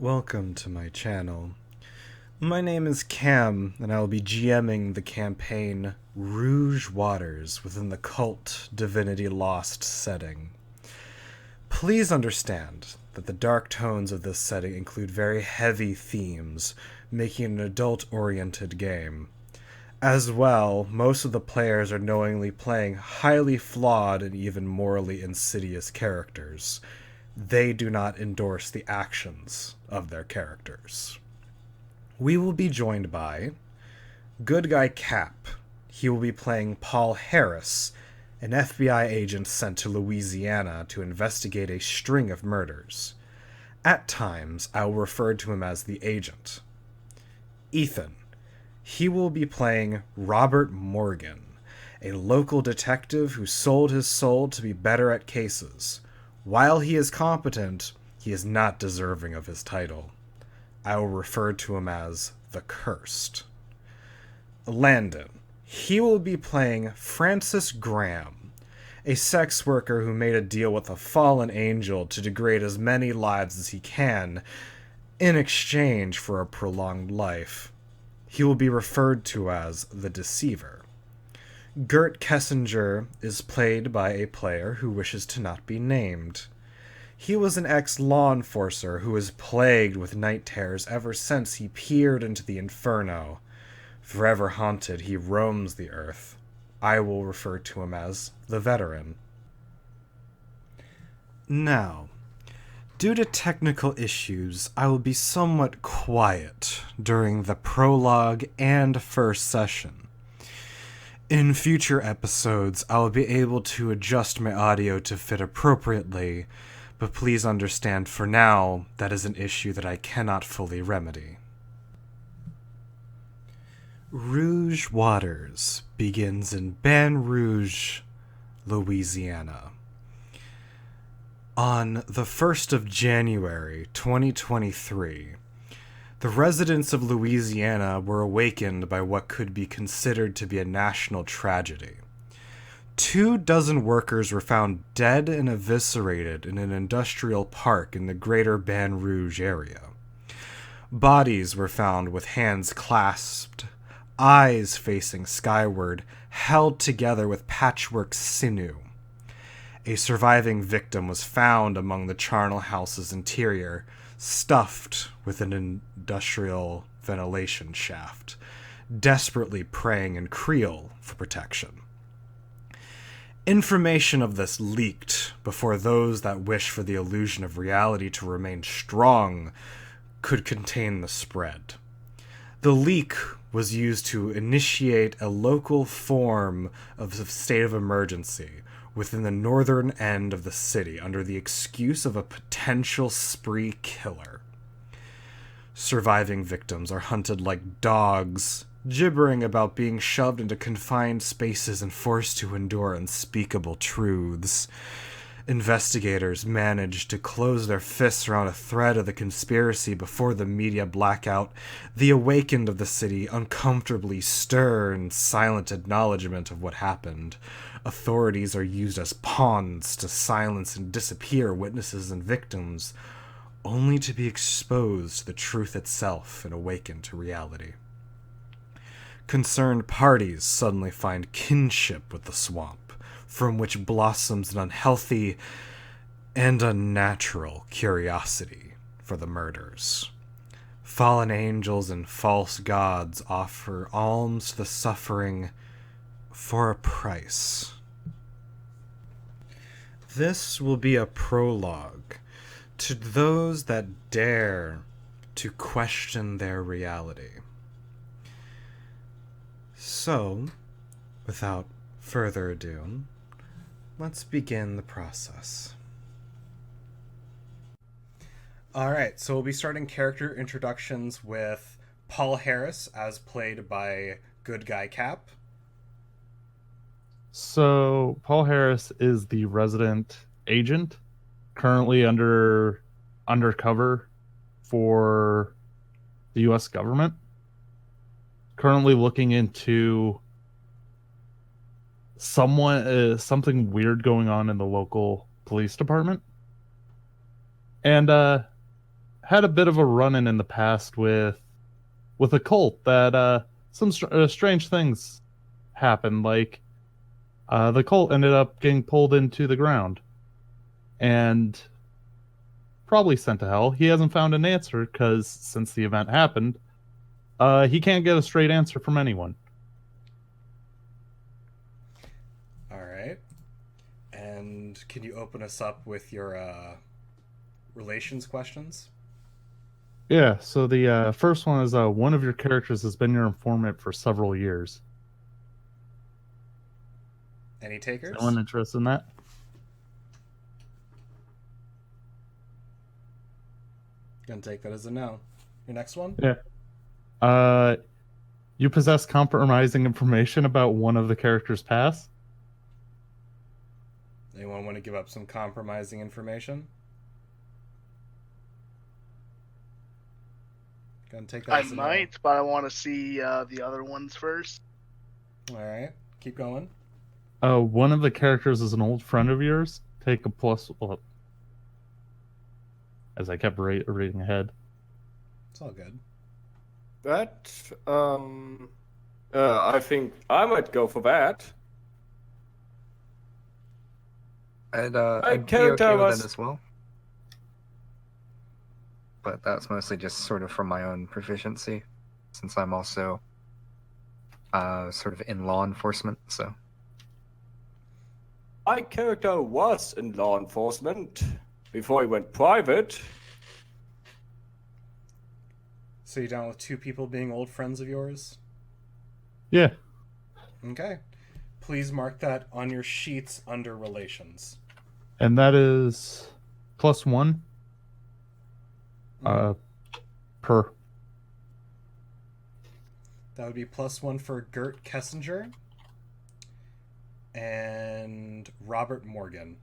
Welcome to my channel. My name is Cam, and I will be GMing the campaign Rouge Waters within the Kult Divinity Lost setting. Please understand that the dark tones of this setting include very heavy themes, making it an adult-oriented game. As well, most of the players are knowingly playing highly flawed and even morally insidious characters. They do not endorse the actions of their characters. We will be joined by Good Guy Cap. He will be playing Paul Harris, an FBI agent sent to Louisiana to investigate a string of murders. At times, I will refer to him as the agent. Ethan. He will be playing Robert Morgan, a local detective who sold his soul to be better at cases. While he is competent, he is not deserving of his title. I will refer to him as the Cursed. Landon. He will be playing Francis Graham, a sex worker who made a deal with a fallen angel to degrade as many lives as he can in exchange for a prolonged life. He will be referred to as the Deceiver. Gert Kessinger is played by a player who wishes to not be named. He was an ex-law enforcer who was plagued with night terrors ever since he peered into the inferno. Forever haunted, he roams the earth. I will refer to him as the Veteran. Now, due to technical issues, I will be somewhat quiet during the prologue and first session. In future episodes, I will be able to adjust my audio to fit appropriately, but please understand for now, that is an issue that I cannot fully remedy. Rouge Waters begins in Baton Rouge, Louisiana. On the 1st of January, 2023, the residents of Louisiana were awakened by what could be considered to be a national tragedy. 24 workers were found dead and eviscerated in an industrial park in the greater Baton Rouge area. Bodies were found with hands clasped, eyes facing skyward, held together with patchwork sinew. A surviving victim was found among the charnel house's interior, stuffed with an industrial ventilation shaft, desperately praying in Creole for protection. Information of this leaked before those that wish for the illusion of reality to remain strong could contain the spread. The leak was used to initiate a local form of state of emergency within the northern end of the city under the excuse of a potential spree killer. Surviving victims are hunted like dogs, gibbering about being shoved into confined spaces and forced to endure unspeakable truths. Investigators managed to close their fists around a thread of the conspiracy before the media blackout. The awakened of the city uncomfortably stir in silent acknowledgement of what happened. Authorities are used as pawns to silence and disappear witnesses and victims, only to be exposed to the truth itself and awakened to reality. Concerned parties suddenly find kinship with the swamp, from which blossoms an unhealthy and unnatural curiosity for the murders. Fallen angels and false gods offer alms to the suffering for a price. This will be a prologue to those that dare to question their reality. So, without further ado, let's begin the process. Alright, so we'll be starting character introductions with Paul Harris, as played by Good Guy Cap. So Paul Harris is the resident agent, currently undercover for the U.S. government. Currently looking into something weird going on in the local police department, and had a bit of a run-in in the past with a cult that some strange things happened. Like the cult ended up getting pulled into the ground and probably sent to hell. He hasn't found an answer because since the event happened, he can't get a straight answer from anyone. All right. And can you open us up with your relations questions? Yeah, so the first one is one of your characters has been your informant for several years. Any Is takers? anyone interested in that? Gonna take that as a no. Your next one? Yeah. You possess compromising information about one of the characters' past. Anyone want to give up some compromising information? Gonna take that I as a might, but I want to see the other ones first. no. All right. Keep going. One of the characters is an old friend of yours. Take a plus. Well, as I kept reading ahead. It's all good. That, I think I might go for that. I'd be character okay with was- it as well. But that's mostly just sort of from my own proficiency, since I'm also sort of in law enforcement, so. My character was in law enforcement before he went private. So you're down with two people being old friends of yours? Yeah. Okay. Please mark that on your sheets under relations. And that is +1 per. That would be +1 for Gert Kessinger and Robert Morgan.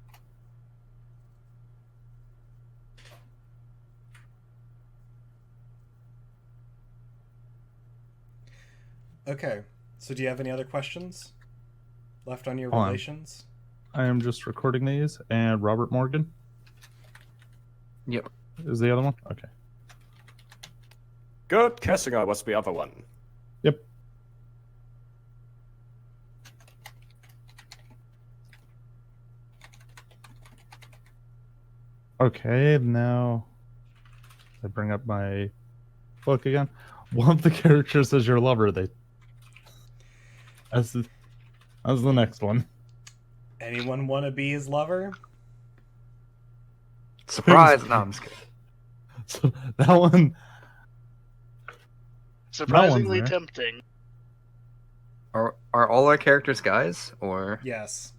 Okay, so do you have any other questions left on your Hold on. relations? I am just recording these. And Robert Morgan Yep. is the other one? Okay. Gert Kessinger was the other one. Yep. Okay, now I bring up my book again. One of the characters is your lover. That's the next one. Anyone want to be his lover? Surprise! No, I'm just kidding. So that one, Surprisingly there. tempting. Are all our characters guys, or? Yes.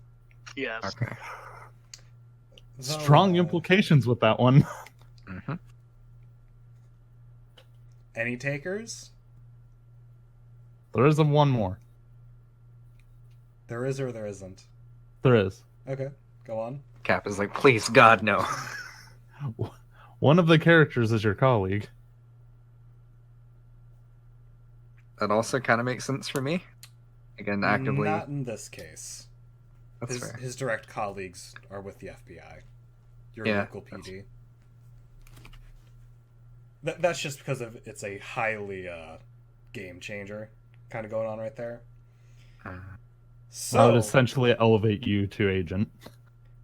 Yes. Okay. Though, strong implications with that one. Mm-hmm. Any takers? There is one more. There is or there isn't? There is. Okay, go on. Cap is like, please, God, no. One of the characters is your colleague. That also kind of makes sense for me. Again, actively. Not in this case. That's His, fair. his direct colleagues are with the FBI. Your Yeah, local PD. That's just because of it's a highly game changer kind of going on right there. I would So, essentially elevate you to agent.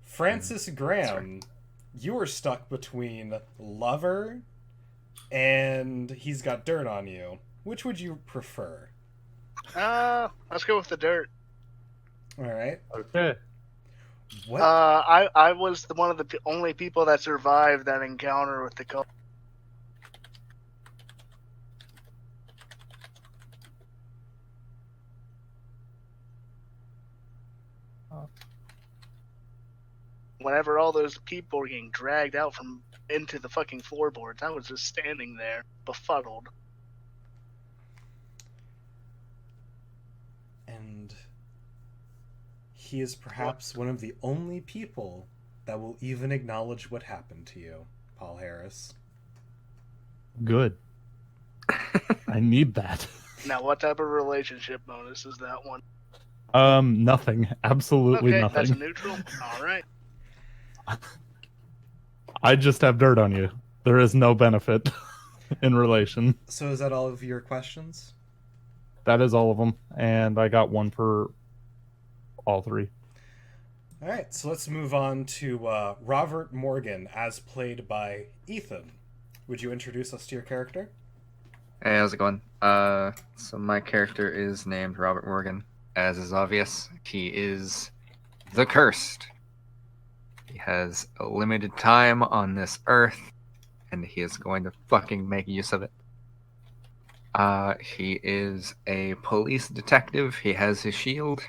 Francis Graham, you were stuck between lover and he's got dirt on you. Which would you prefer? Let's go with the dirt. All right. Okay. What? I was one of the only people that survived that encounter with the cult. Whenever all those people were getting dragged out from into the fucking floorboards, I was just standing there, befuddled. And he is perhaps one of the only people that will even acknowledge what happened to you, Paul Harris. Good. I need that. Now, what type of relationship bonus is that one? Nothing. Absolutely Okay, nothing. that's a neutral. All right. I just have dirt on you. There is no benefit in relation. So is that all of your questions? That is all of them, and I got one for all three. All right, so let's move on to Robert Morgan, as played by Ethan. Would you introduce us to your character? Hey, how's it going? So my character is named Robert Morgan. As is obvious, he is the Cursed. He has a limited time on this earth, and he is going to fucking make use of it. He is a police detective. He has his shield,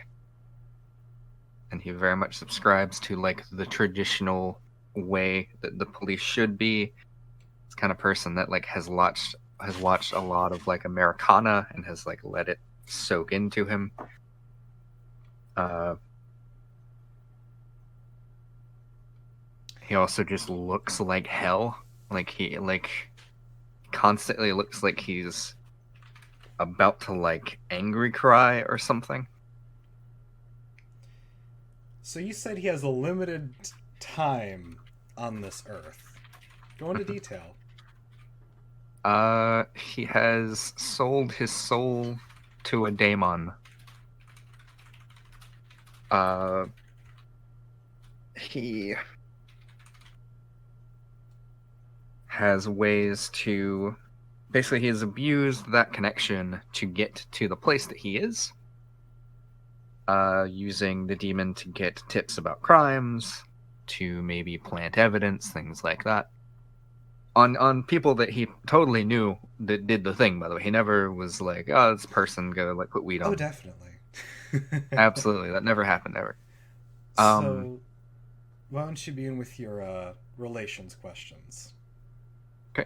and he very much subscribes to like the traditional way that the police should be. It's the kind of person that like has watched a lot of like Americana and has like let it soak into him. He also just looks like hell. Like he like constantly looks like he's about to like angry cry or something. So you said he has a limited time on this earth. Go into detail. He has sold his soul to a daemon. He has ways to... Basically, he has abused that connection to get to the place that he is, using the demon to get tips about crimes, to maybe plant evidence, things like that. On people that he totally knew that did the thing, by the way. He never was like, oh, this person go like put weed on. Oh, definitely. Absolutely. That never happened ever. So, why don't you begin with your relations questions? Okay.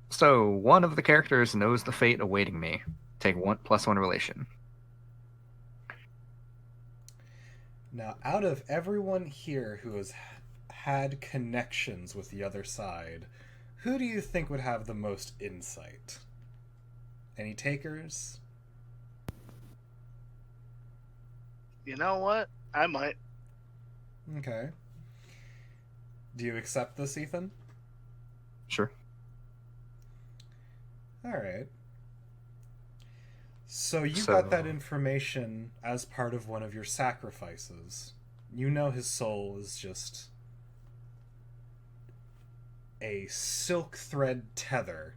So one of the characters knows the fate awaiting me. Take 1+1 relation. Now, out of everyone here who has had connections with the other side, who do you think would have the most insight? Any takers? You know what? I might. Okay. Do you accept this, Ethan? Sure. Alright. So you got that information as part of one of your sacrifices. You know his soul is just a silk thread tether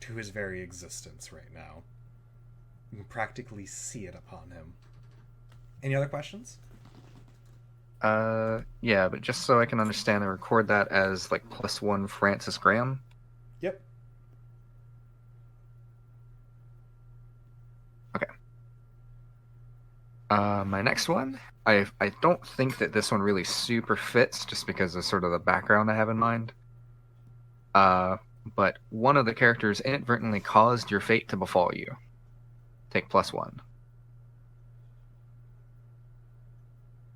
to his very existence right now. You can practically see it upon him. Any other questions? Yeah, but just so I can understand, I record that as like +1 Francis Graham. Yep. Okay. My next one, I don't think that this one really super fits, just because of sort of the background I have in mind. But one of the characters inadvertently caused your fate to befall you. Take +1.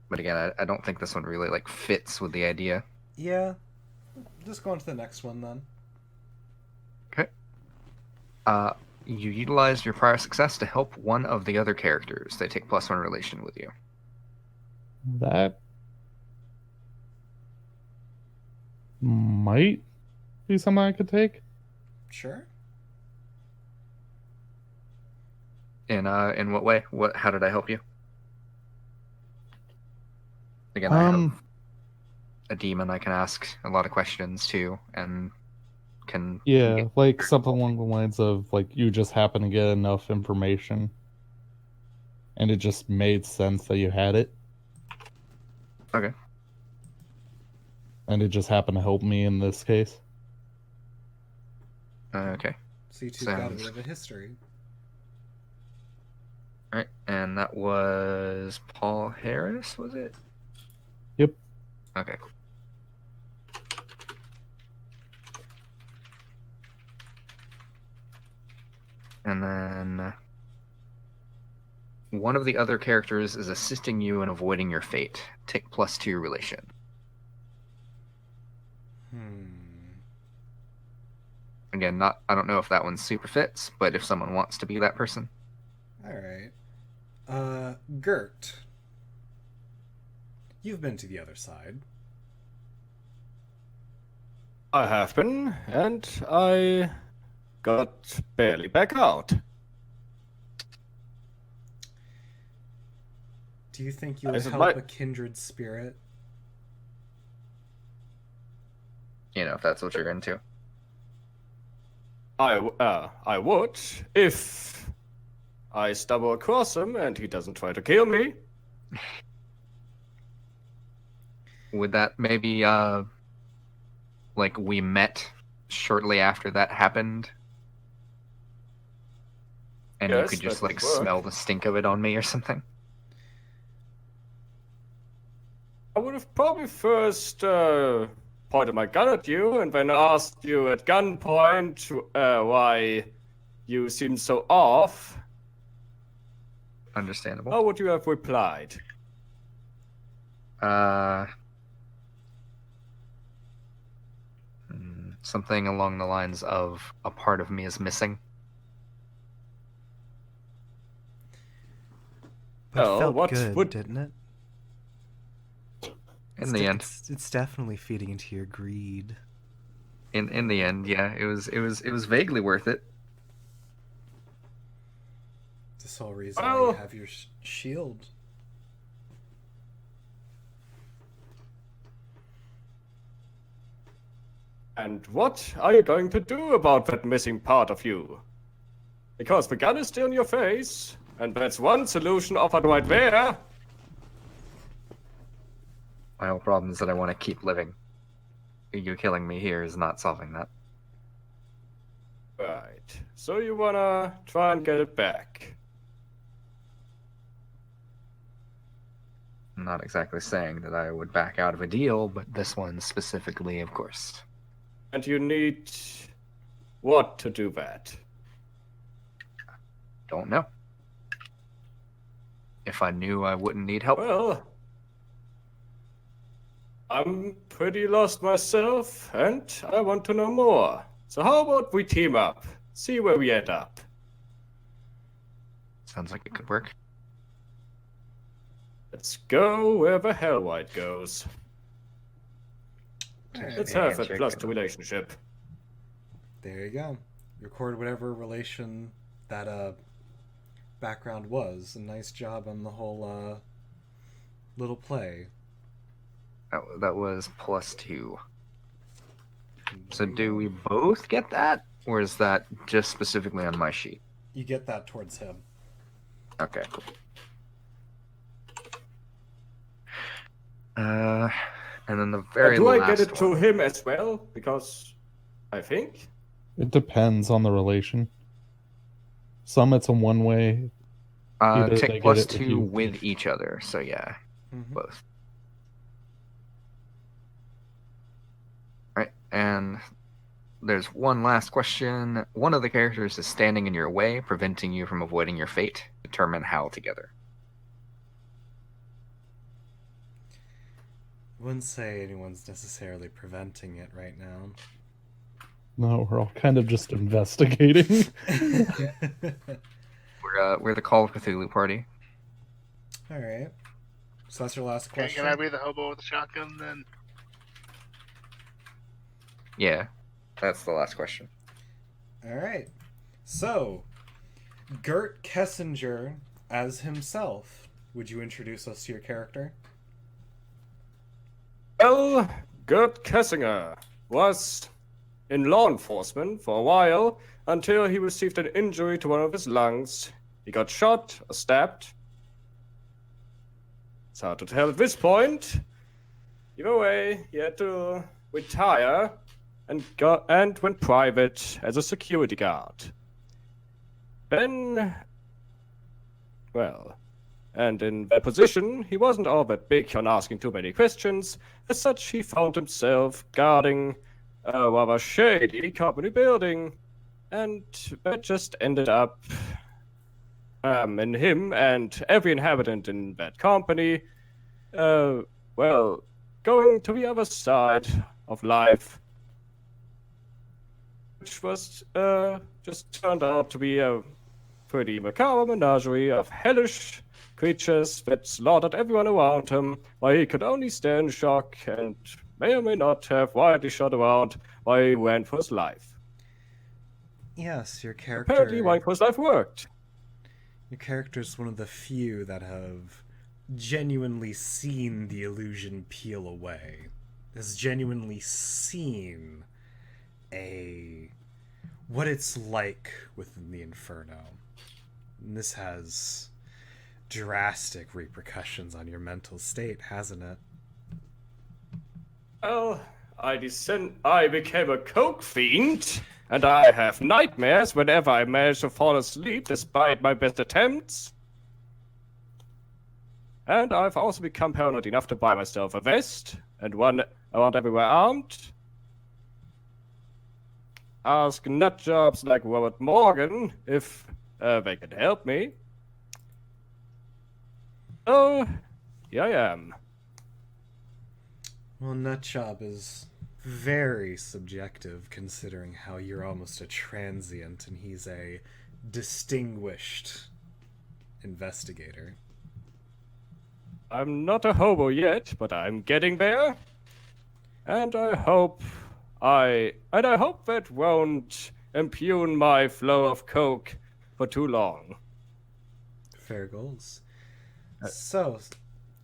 But again, I don't think this one really like fits with the idea. Yeah. Just go on to the next one then. Okay. You utilize your prior success to help one of the other characters. They take +1 relation with you. That might be something I could take. Sure. In what way? How did I help you? Again, I have a demon I can ask a lot of questions to, and can... Yeah, like something along the lines of like you just happen to get enough information and it just made sense that you had it. Okay. And it just happened to help me in this case. Okay. So you two got a bit of a history. Alright, and that was Paul Harris, was it? Yep. Okay. And then one of the other characters is assisting you in avoiding your fate. Take +2 relation. Again, I don't know if that one super fits, but if someone wants to be that person. Alright. Gert. You've been to the other side. I have been, and I got barely back out. Do you think you would Is it help my- a kindred spirit? You know, if that's what you're into. I would, if I stumble across him and he doesn't try to kill me. Would that maybe, like, we met shortly after that happened? And you Yes, could just, that would like, work. smell the stink of it on me or something? I would have probably first pointed my gun at you and then asked you at gunpoint why you seemed so off. Understandable. How would you have replied? Something along the lines of a part of me is missing. But it Oh, felt what good, would- didn't it? In the end, it's definitely feeding into your greed. in the end, yeah, it was vaguely worth it. It's the sole reason why Well- you have your shield. And what are you going to do about that missing part of you? Because the gun is still in your face, and that's one solution offered right there. My whole problem is that I want to keep living. You killing me here is not solving that. Right. So you wanna try and get it back. I'm not exactly saying that I would back out of a deal, but this one specifically, of course. And you need what to do that? Don't know. If I knew, I wouldn't need help. Well, I'm pretty lost myself, and I want to know more. So how about we team up? See where we end up. Sounds like it could work. Let's go where the hell white goes. Let's have that plus two relationship. There you go. Record whatever relation that background was. A nice job on the whole little play. That was +2. So do we both get that? Or is that just specifically on my sheet? You get that towards him. Okay, cool. And then the very Do last I get it to one. him as well? Because I think. It depends on the relation. Some it's a one way. Either they Tick get plus it with 2 you. with each other, so yeah, Mhm. both. Right, and there's one last question. One of the characters is standing in your way, preventing you from avoiding your fate. Determine how together. Wouldn't say anyone's necessarily preventing it right now. No, we're all kind of just investigating. We're the Call of Cthulhu party. All right. So that's your last Okay, question. can I be the hobo with the shotgun then? Yeah, that's the last question. All right. So, Gert Kessinger as himself. Would you introduce us to your character? Well, Gert Kessinger was in law enforcement for a while until he received an injury to one of his lungs. He got shot or stabbed. It's hard to tell at this point. Either way, he had to retire and went private as a security guard. Then, well, and in that position, he wasn't all that big on asking too many questions. As such, he found himself guarding a rather shady company building, and that just ended up in him and every inhabitant in that company, well, going to the other side of life, which was just turned out to be a pretty macabre menagerie of hellish creatures that slaughtered everyone around him, while he could only stand in shock and may or may not have widely shot around why he went for his life. Yes, your character. Apparently, why for his life worked. Your character's one of the few that have genuinely seen the illusion peel away. Has genuinely seen what it's like within the Inferno. And this has drastic repercussions on your mental state, hasn't it? Well, I became a coke fiend, and I have nightmares whenever I manage to fall asleep despite my best attempts. And I've also become paranoid enough to buy myself a vest, and one I want everywhere armed. Ask nutjobs like Robert Morgan if they can help me. So, here I am. Well, nutjob is very subjective, considering how you're almost a transient and he's a distinguished investigator. I'm not a hobo yet, but I'm getting there. And I hope that won't impugn my flow of coke for too long. Fair goals. So,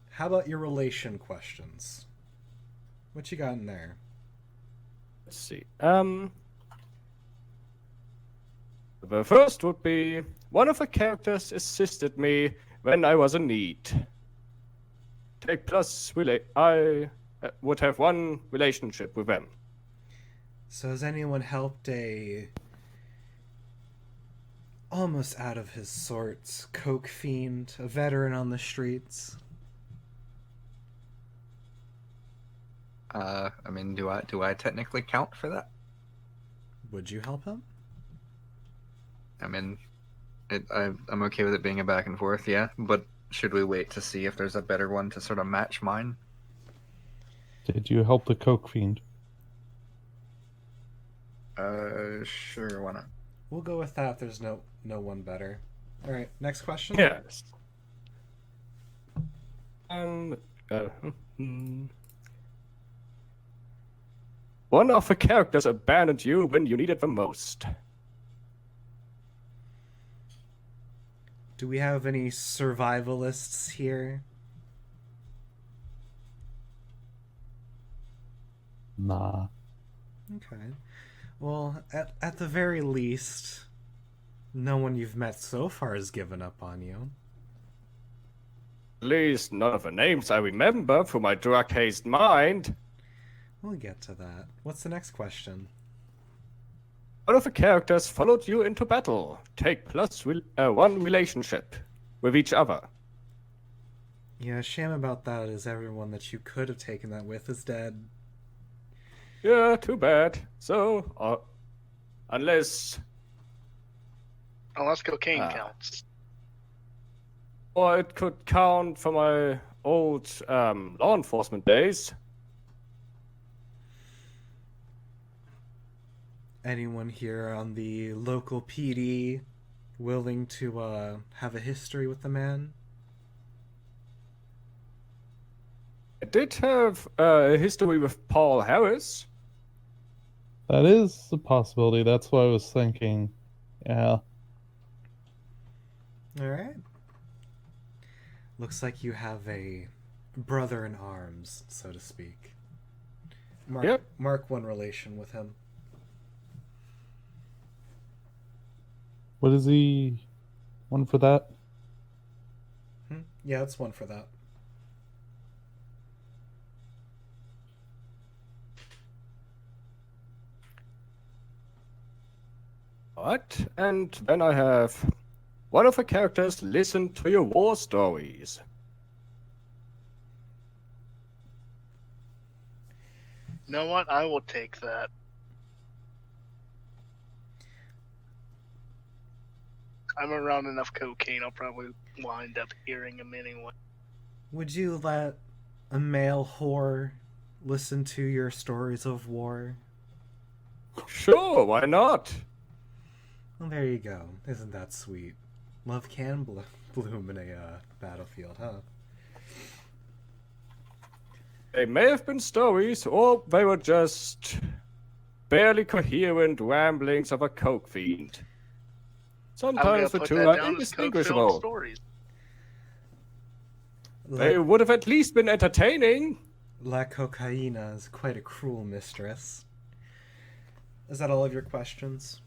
how about your relation questions? What you got in there? Let's see. The first would be, one of the characters assisted me when I was in need. I would have one relationship with them. So has anyone helped a almost out of his sorts coke fiend, a veteran on the streets? I mean, do I technically count for that? Would you help him? I mean, I'm okay with it being a back and forth, yeah. But should we wait to see if there's a better one to sort of match mine? Did you help the coke fiend? Sure, why not? We'll go with that. There's no one better. All right, next question. Yes. One of the characters abandoned you when you needed them most. Do we have any survivalists here? Nah. Okay. Well, at the very least, no one you've met so far has given up on you. At least none of the names I remember from my drug-hazed mind. We'll get to that. What's the next question? One of the characters followed you into battle. Take +1 relationship with each other. Yeah, shame about that is everyone that you could have taken that with is dead. Yeah, too bad. So, unless cocaine counts. Or it could count for my old law enforcement days. Anyone here on the local PD willing to have a history with the man? I did have a history with Paul Harris. That is a possibility. That's what I was thinking. Yeah. Alright. Looks like you have a brother in arms, so to speak. Mark one relation with him. What is he? One for that? Yeah, it's one for that. What? And then I have one of the characters listen to your war stories. You know what? I will take that. I'm around enough cocaine, I'll probably wind up hearing him anyway. Would you let a male whore listen to your stories of war? Sure, why not? Well, there you go. Isn't that sweet? Love can bloom in a battlefield, huh? They may have been stories, or they were just barely coherent ramblings of a coke fiend. I'm gonna Sometimes the put two that are down as coke-filled indistinguishable. stories. They would have at least been entertaining. La Cocaina is quite a cruel mistress. Is that all of your questions?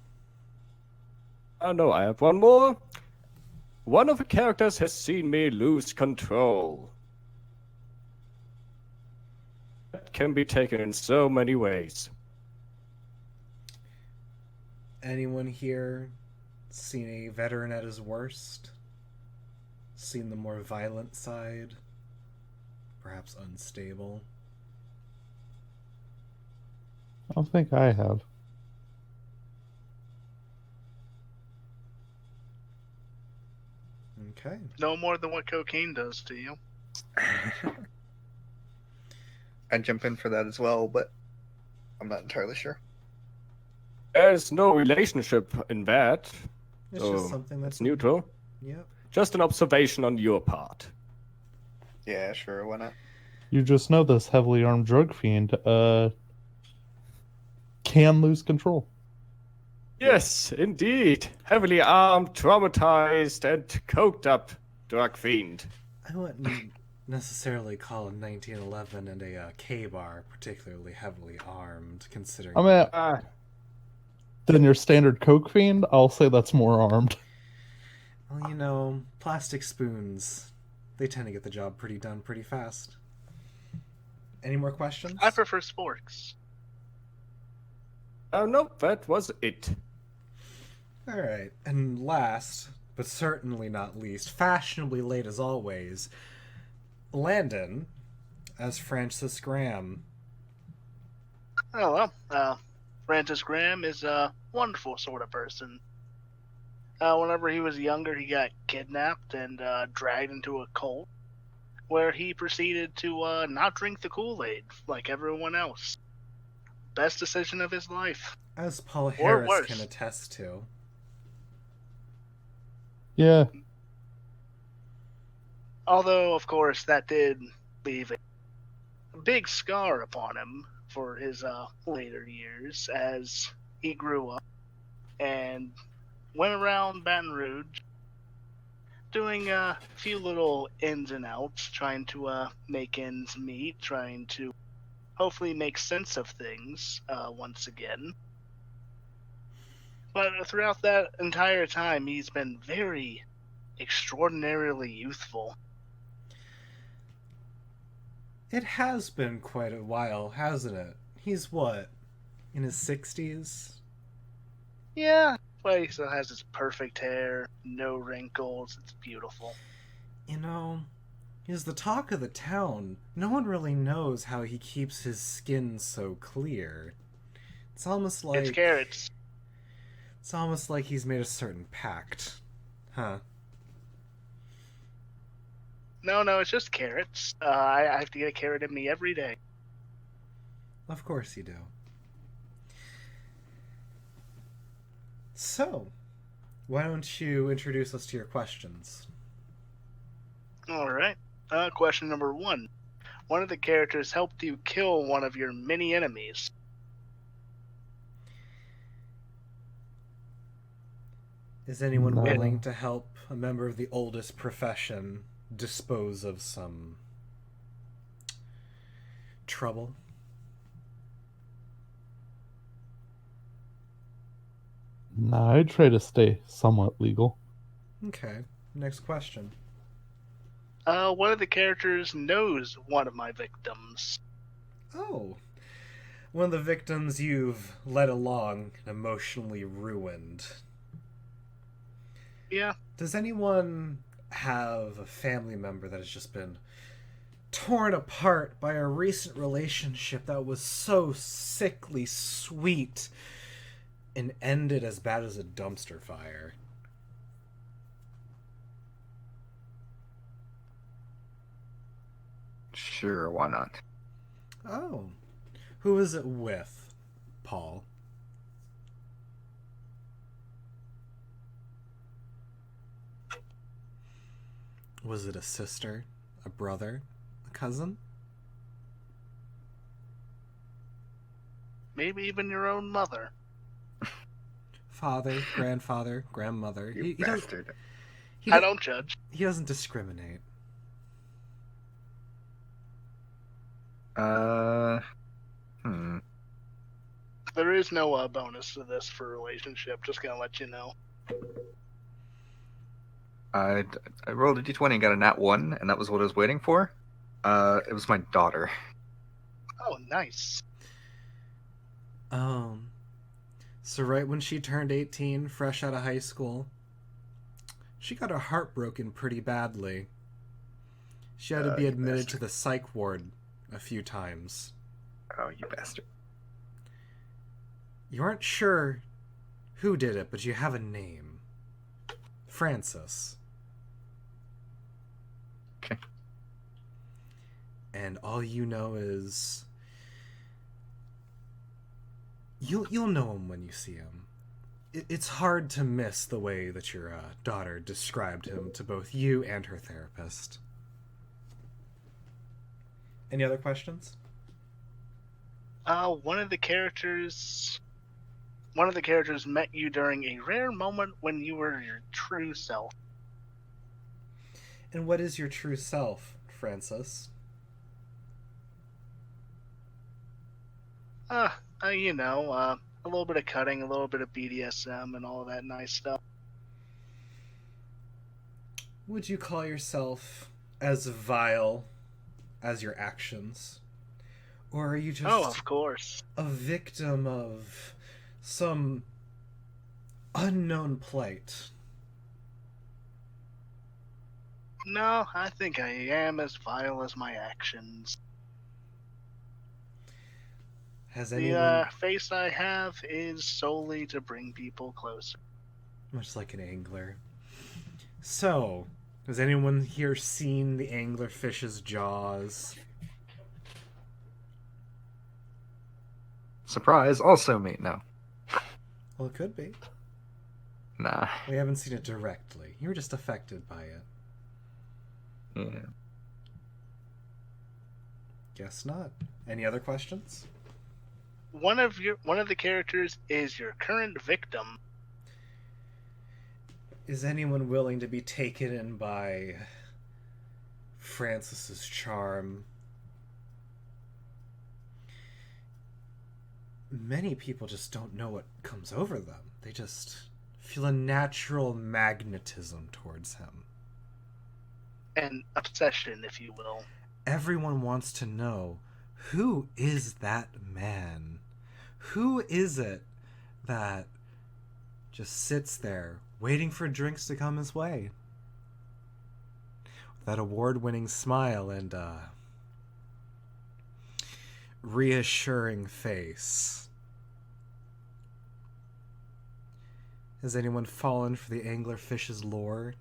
Oh no, I have one more. One of the characters has seen me lose control. That can be taken in so many ways. Anyone here seen a veteran at his worst? Seen the more violent side? Perhaps unstable? I don't think I have. Okay. No more than what cocaine does to you. I'd jump in for that as well, but I'm not entirely sure. There's no relationship in that. It's so just something that's it's neutral. Yep. Just an observation on your part. Yeah, sure, why not? You just know this heavily armed drug fiend can lose control. Yes, indeed. Heavily armed, traumatized, and coked up drug fiend. I wouldn't necessarily call a 1911 and a K-bar particularly heavily armed, considering... I mean, than your standard coke fiend, I'll say that's more armed. Well, you know, plastic spoons, they tend to get the job done pretty fast. Any more questions? I prefer sporks. Oh, nope, that was it. Alright, and last, but certainly not least, fashionably late as always, Landon as Francis Graham. Oh, well, Francis Graham is a wonderful sort of person. Whenever he was younger, he got kidnapped and dragged into a cult, where he proceeded to not drink the Kool-Aid like everyone else. Best decision of his life. As Paul Or Harris worse. can attest to. Yeah. Although, of course, that did leave a big scar upon him for his later years as he grew up and went around Baton Rouge doing a few little ins and outs, trying to make ends meet, trying to hopefully make sense of things once again. But throughout that entire time, he's been very extraordinarily youthful. It has been quite a while, hasn't it? He's what, in his 60s? Yeah, but he still has his perfect hair, no wrinkles. It's beautiful. You know, he's the talk of the town. No one really knows how he keeps his skin so clear. It's almost like... It's carrots. It's almost like he's made a certain pact. Huh. No, it's just carrots. I have to get a carrot in me every day. Of course you do. So, why don't you introduce us to your questions? Alright. Question number 1. One of the characters helped you kill one of your many enemies. Is anyone No. willing to help a member of the oldest profession dispose of some trouble? Nah, I'd try to stay somewhat legal. Okay, next question. One of the characters knows one of my victims. Oh, one of the victims you've led along and emotionally ruined. Yeah. Does anyone have a family member that has just been torn apart by a recent relationship that was so sickly sweet and ended as bad as a dumpster fire? Sure, why not? Oh. Who is it with, Paul? Was it a sister, a brother, a cousin? maybe even your own mother. Father, grandfather, grandmother. You He bastard. I don't judge. He doesn't discriminate. There is no bonus to this for relationship. Just gonna let you know. I rolled a d20 and got a nat 1, and that was what I was waiting for. It was my daughter. Oh, nice. So right when she turned 18, fresh out of high school, she got her heart broken pretty badly. She had to be You admitted to bastard. the psych ward a few times. Oh, you bastard. You aren't sure who did it, but you have a name. Francis. Okay. And all you know is you'll know him when you see him. It's hard to miss the way that your daughter described him to both you and her therapist. Any other questions? One of the characters met you during a rare moment when you were your true self. And what is your true self, Francis? A little bit of cutting, a little bit of BDSM, and all of that nice stuff. Would you call yourself as vile as your actions? Or are you just Of course. a victim of some unknown plight? No, I think I am as vile as my actions. Has The anyone, face I have is solely to bring people closer. much like an angler? So, has anyone here seen the anglerfish's jaws? Surprise, also me. No. Well, it could be. Nah. We haven't seen it directly. You were just affected by it. Yeah. Guess not. Any other questions? One of the characters is your current victim. Is anyone willing to be taken in by Francis's charm? Many people just don't know what comes over them. They just feel a natural magnetism towards him. An obsession, if you will. Everyone wants to know, who is that man? Who is it that just sits there waiting for drinks to come his way? That award-winning smile and reassuring face. Has anyone fallen for the anglerfish's lure?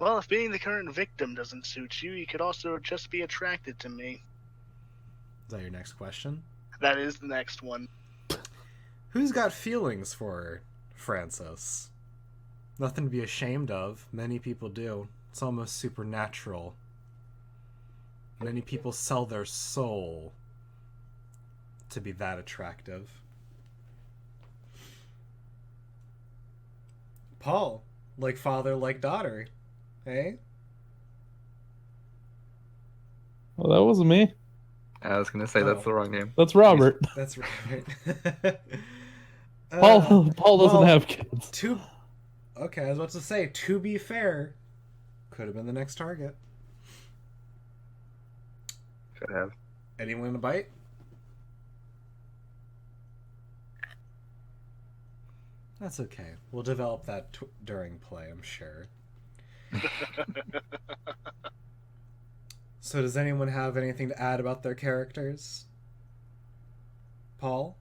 Well, if being the current victim doesn't suit you, you could also just be attracted to me. Is that your next question? That is the next one. Who's got feelings for Francis? Nothing to be ashamed of. Many people do. It's almost supernatural. Many people sell their soul to be that attractive. Paul, like father, like daughter. Hey? Well, that wasn't me. I was gonna say that's the wrong name. That's Robert. That's right. Paul doesn't have kids. Okay, I was about to say, to be fair, could have been the next target. Should have. Anyone in a bite? That's okay. We'll develop that during play, I'm sure. So does anyone have anything to add about their characters? Paul?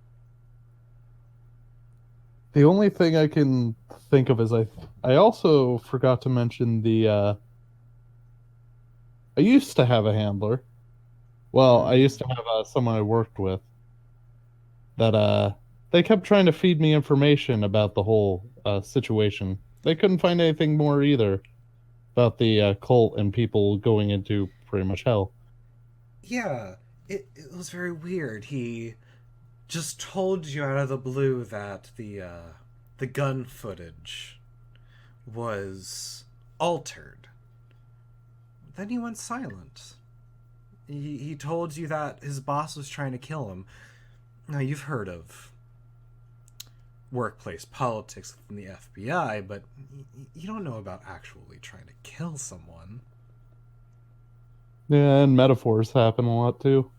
The only thing I can think of is I also forgot to mention I used to have a handler. Well, I used to have someone I worked with that they kept trying to feed me information about the whole situation. They couldn't find anything more either about the cult and people going into pretty much hell. Yeah, it was very weird. He just told you out of the blue that the gun footage was altered. Then he went silent. He told you that his boss was trying to kill him. Now, you've heard of workplace politics within the FBI, but you don't know about actually trying to kill someone. Yeah, and metaphors happen a lot too.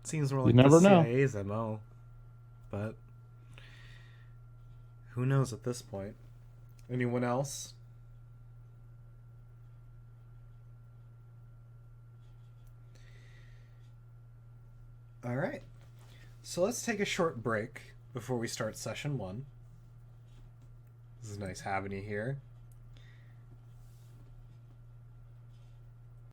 Seems more You like never the know. CIA's MO. But who knows at this point? Anyone else? Alright. So let's take a short break before we start session 1. This is nice having you here.